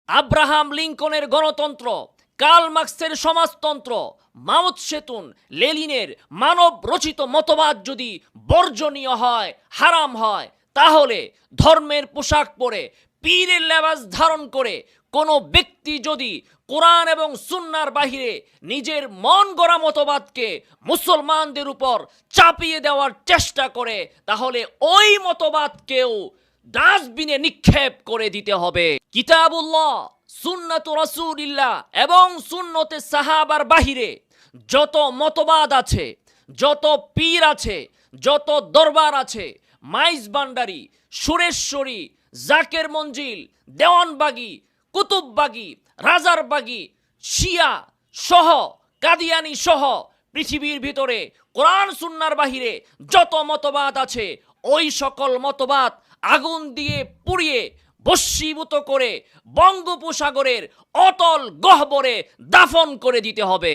Abraham লিঙ্কনের গণতন্ত্র, curl মার্কসের সমাজতন্ত্র, মাও সেতুন, লেনিনের মানব রচিত মতবাদ যদি বর্জনীয় হয়, হারাম হয়, তাহলে ধর্মের পোশাক পরে, পীরের লেবাস ধারণ করে কোনো ব্যক্তি যদি কোরআন এবং সুন্নাহর বাহিরে নিজের মন গড়া মতবাদকে মুসলমানদের উপর চাপিয়ে দেওয়ার চেষ্টা করে, তাহলে ওই মতবাদকেও ডাস্টবিনে নিক্ষেপ করে দিতে হবে। কিতাবুল্লাহ, সুন্নাতু রাসূলিল্লাহ এবং সুন্নতে সাহাবার বাহিরে যত মতবাদ আছে, যত পীর আছে, যত দরবার আছে, মাইজ ভান্ডারী, সুরেশ্বরী, জাকের মঞ্জিল, দেওয়ানবাগী, কুতুববাগী, রাজারবাগী, শিয়া সহ, কাদিয়ানি সহ পৃথিবীর ভিতরে কোরআন সুন্নাহর বাহিরে যত মতবাদ আছে, ওই সকল মতবাদ আগুন দিয়ে পুড়িয়ে ভস্মীভূত করে বঙ্গোপসাগরের অতল গহ্বরে দাফন করে দিতে হবে।